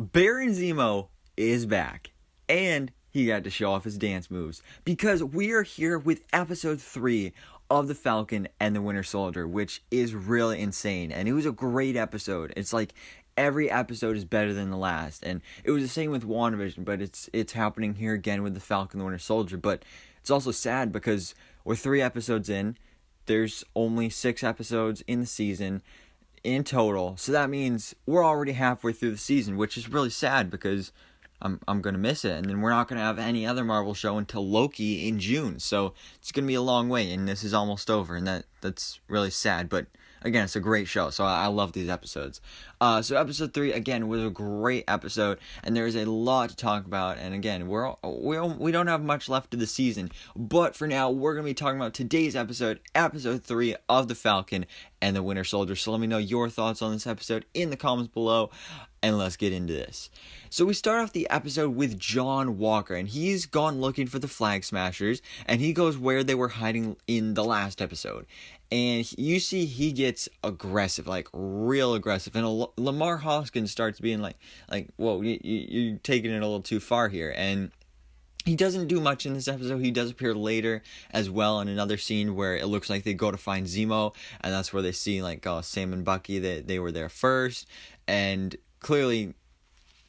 Baron Zemo is back, and he got to show off his dance moves because we are here with episode 3 of the Falcon and the Winter Soldier, which is really insane, and it was a great episode. It's like every episode is better than the last, and it was the same with WandaVision, but it's happening here again with the Falcon and the Winter Soldier. But it's also sad because we're 3 episodes in. There's only 6 episodes in the season in total, so that means we're already halfway through the season, which is really sad because I'm gonna miss it, and then we're not gonna have any other Marvel show until Loki in June, so it's gonna be a long wait, and this is almost over, and that's really sad. But again, it's a great show, so I love these episodes. So episode 3 again was a great episode, and there is a lot to talk about. And again, we don't have much left of the season, but for now, we're gonna be talking about today's episode, episode 3 of the Falcon and the Winter Soldier. So let me know your thoughts on this episode in the comments below, and let's get into this. So we start off the episode with John Walker, and he's gone looking for the Flag Smashers, and he goes where they were hiding in the last episode. And you see he gets aggressive, like real aggressive, and Lamar Hoskins starts being like, whoa, you're taking it a little too far here. And he doesn't do much in this episode. He does appear later as well in another scene where it looks like they go to find Zemo, and that's where they see like Sam and Bucky, that they were there first, and clearly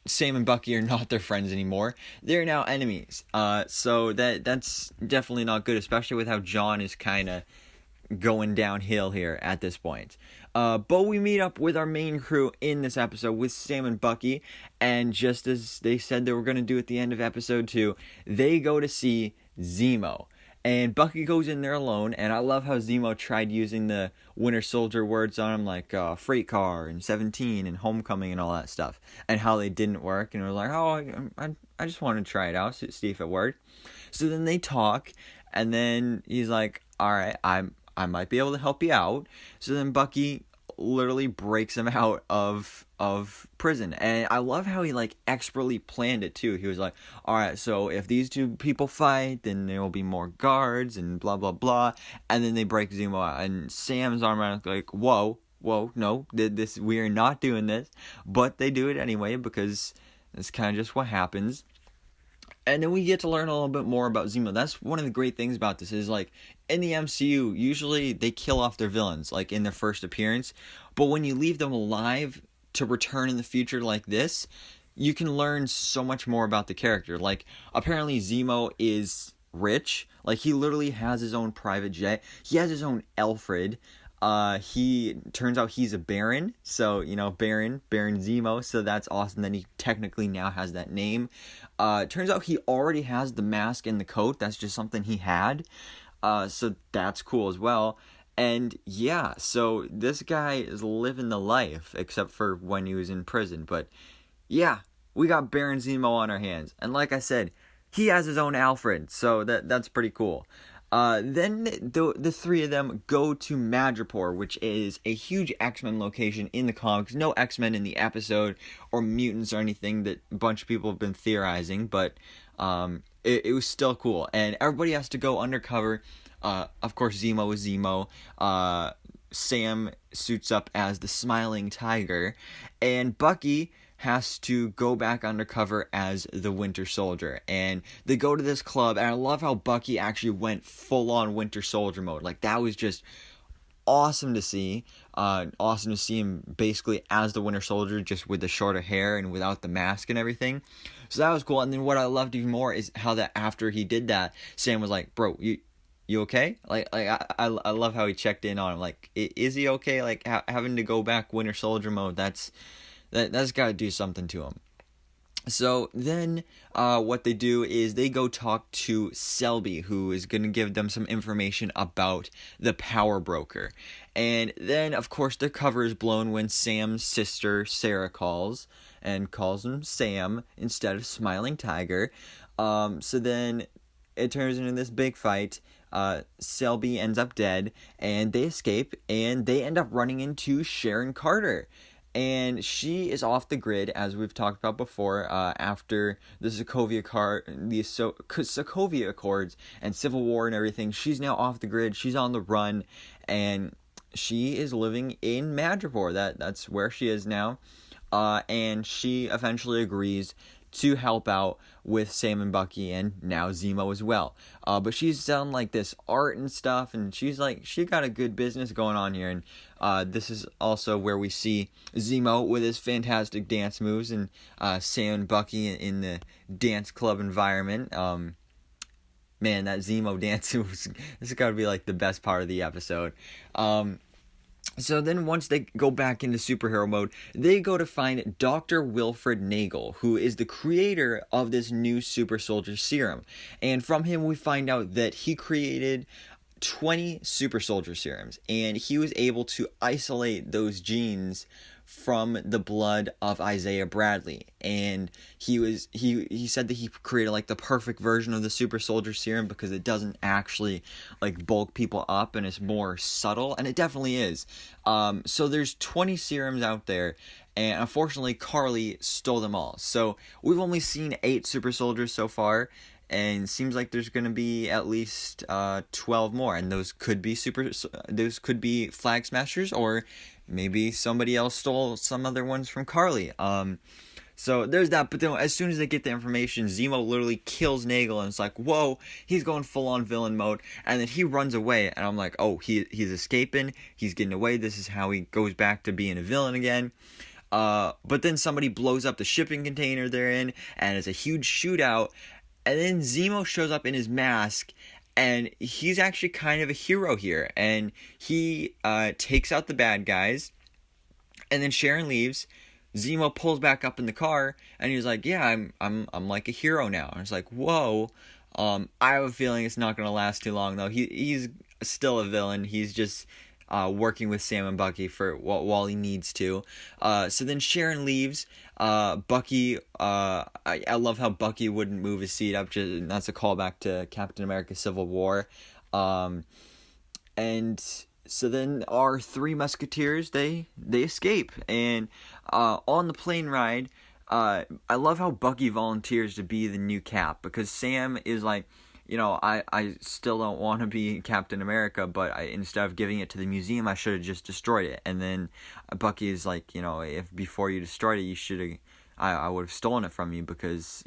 Sam and Bucky are not their friends anymore. They're now enemies. So that's definitely not good, especially with how John is kind of going downhill here at this point. But we meet up with our main crew in this episode with Sam and Bucky, and just as they said they were going to do at the end of episode 2, they go to see Zemo. And Bucky goes in there alone, and I love how Zemo tried using the Winter Soldier words on him, like freight car and 17 and homecoming and all that stuff, and how they didn't work, and it was like, oh, I just wanted to try it out, see if it worked. So then they talk, and then he's like, all right, I might be able to help you out. So then Bucky literally breaks him out of prison, and I love how he like expertly planned it too. He was like, all right, so if these 2 people fight, then there will be more guards and blah blah blah, and then they break Zemo out, and Sam's automatically like, whoa, no, we are not doing this, but they do it anyway because that's kind of just what happens. And then we get to learn a little bit more about Zemo. That's one of the great things about this, is like in the MCU, usually they kill off their villains like in their first appearance, but when you leave them alive to return in the future like this, you can learn so much more about the character. Like apparently Zemo is rich. Like he literally has his own private jet. He has his own Alfred. He turns out he's a Baron, so Baron Zemo, so that's awesome that he technically now has that name. Turns out he already has the mask and the coat. That's just something he had, so that's cool as well. And yeah, so this guy is living the life, except for when he was in prison. But yeah, we got Baron Zemo on our hands, and like I said, he has his own Alfred, so that's pretty cool. Then the 3 of them go to Madripoor, which is a huge X-Men location in the comics. No X-Men in the episode or mutants or anything that a bunch of people have been theorizing, but it was still cool. And everybody has to go undercover. Of course, Zemo is Zemo. Sam suits up as the Smiling Tiger, and Bucky has to go back undercover as the Winter Soldier. And they go to this club, and I love how Bucky actually went full-on Winter Soldier mode. Like, that was just awesome to see. Awesome to see him basically as the Winter Soldier, just with the shorter hair and without the mask and everything. So that was cool. And then what I loved even more is how that after he did that, Sam was like, bro, you okay? Like I love how he checked in on him. Like, is he okay? Like, having to go back Winter Soldier mode, that's got to do something to him. So then what they do is they go talk to Selby, who is going to give them some information about the Power Broker. And then, of course, their cover is blown when Sam's sister, Sarah, calls him Sam instead of Smiling Tiger. So then it turns into this big fight. Selby ends up dead, and they escape, and they end up running into Sharon Carter. And she is off the grid, as we've talked about before, after the Sokovia Accords and Civil War and everything. She's now off the grid. She's on the run, and she is living in Madripoor. That's where she is now. and she eventually agrees to help out with Sam and Bucky and now Zemo as well. But she's done like this art and stuff, and she got a good business going on here. And this is also where we see Zemo with his fantastic dance moves, and Sam and Bucky in the dance club environment. Man, that Zemo dance this has got to be like the best part of the episode. So then once they go back into superhero mode, they go to find Dr. Wilfred Nagel, who is the creator of this new super soldier serum. And from him we find out that he created 20 super soldier serums, and he was able to isolate those genes from the blood of Isaiah Bradley. And he said that he created like the perfect version of the super soldier serum because it doesn't actually like bulk people up, and it's more subtle, and it definitely is. So there's 20 serums out there, and unfortunately Carly stole them all. So we've only seen 8 super soldiers so far, and seems like there's going to be at least 12 more, and those could be Flag Smashers, or maybe somebody else stole some other ones from Carly. So there's that. But then as soon as they get the information, Zemo literally kills Nagel, and it's like, whoa, he's going full on villain mode, and then he runs away, and I'm like, oh, he's escaping, he's getting away. This is how he goes back to being a villain again. But then somebody blows up the shipping container they're in, and it's a huge shootout. And then Zemo shows up in his mask, and he's actually kind of a hero here. And he takes out the bad guys, and then Sharon leaves. Zemo pulls back up in the car, and he's like, "Yeah, I'm like a hero now." And it's like, whoa. I have a feeling it's not going to last too long, though. He's still a villain. He's just working with Sam and Bucky for while he needs to. So then Sharon leaves. Bucky, I love how Bucky wouldn't move his seat up. That's a callback to Captain America: Civil War. And so then our 3 Musketeers, they escape. And on the plane ride, I love how Bucky volunteers to be the new Cap, because Sam is like, I still don't want to be Captain America, but instead of giving it to the museum, I should have just destroyed it. And then Bucky is like, if before you destroyed it, you should have, I would have stolen it from you, because,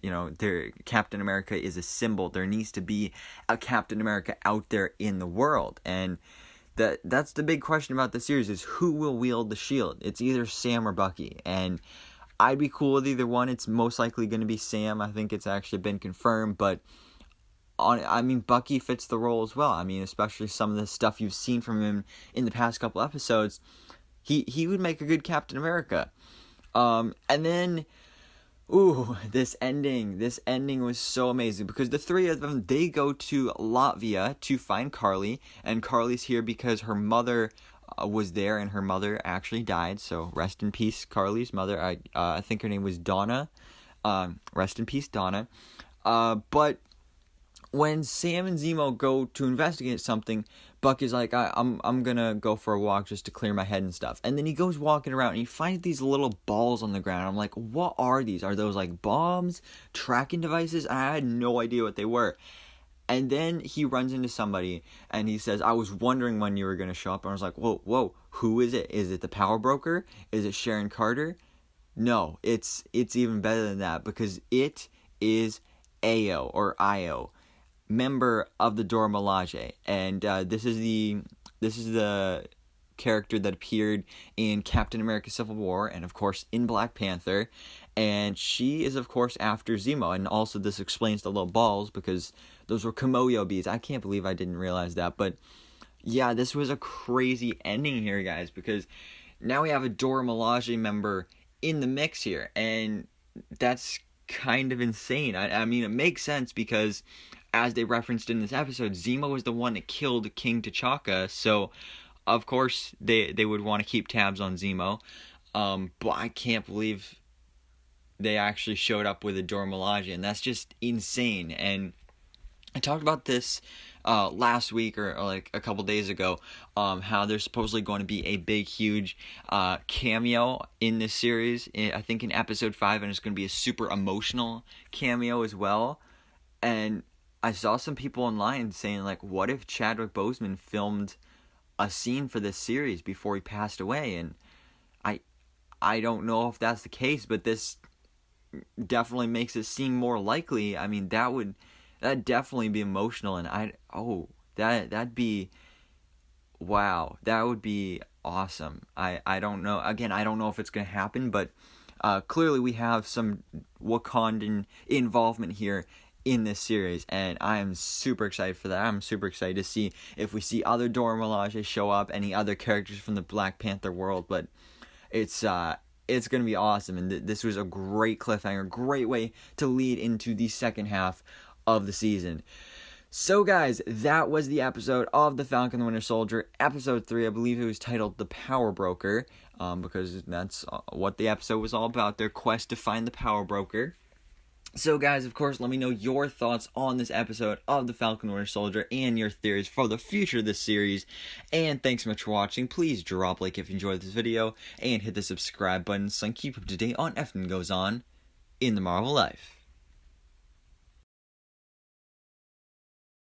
Captain America is a symbol. There needs to be a Captain America out there in the world. And that's the big question about the series, is who will wield the shield? It's either Sam or Bucky. And I'd be cool with either one. It's most likely going to be Sam. I think it's actually been confirmed, but Bucky fits the role as well. Especially some of the stuff you've seen from him in the past couple episodes. He would make a good Captain America. And then, this ending was so amazing, because the 3 of them, they go to Latvia to find Carly, and Carly's here because her mother was there, and her mother actually died. So rest in peace, Carly's mother. I think her name was Donna. Rest in peace, Donna. But when Sam and Zemo go to investigate something, Bucky's like, I'm gonna go for a walk just to clear my head and stuff. And then he goes walking around, and he finds these little balls on the ground. I'm like, what are these? Are those like bombs? Tracking devices? I had no idea what they were. And then he runs into somebody, and he says, I was wondering when you were gonna show up. And I was like, whoa, who is it? Is it the Power Broker? Is it Sharon Carter? No, it's even better than that, because it is AO, or IO, member of the Dora Milaje. And this is the character that appeared in Captain America: Civil War, and of course in Black Panther. And she is of course after Zemo. And also this explains the little balls, because those were CAMEO beads. I can't believe I didn't realize that. But yeah, this was a crazy ending here, guys, because now we have a Dora Milaje member in the mix here, and that's kind of insane. I mean, it makes sense, because as they referenced in this episode, Zemo was the one that killed King T'Chaka, so of course they would want to keep tabs on Zemo. But I can't believe they actually showed up with a Dora Milaje, and that's just insane. And I talked about this last week or like a couple days ago, how there's supposedly going to be a big, huge cameo in this series, I think in episode 5, and it's going to be a super emotional cameo as well. And I saw some people online saying, like, what if Chadwick Boseman filmed a scene for this series before he passed away? And I don't know if that's the case, but this definitely makes it seem more likely. I mean, that'd definitely be emotional, and that'd be, wow, that would be awesome. I don't know. Again, I don't know if it's gonna happen, but clearly we have some Wakandan involvement here in this series, and I am super excited for that. I'm super excited to see if we see other Dora Milaje show up, any other characters from the Black Panther world, but it's gonna be awesome, and this was a great cliffhanger, great way to lead into the second half of the season. So guys, that was the episode of The Falcon and the Winter Soldier, episode 3. I believe it was titled The Power Broker, because that's what the episode was all about, their quest to find the Power Broker. So guys, of course, let me know your thoughts on this episode of The Falcon and the Winter Soldier and your theories for the future of this series. And thanks so much for watching. Please drop a like if you enjoyed this video, and hit the subscribe button so I can keep up to date on everything that goes on in the Marvel life.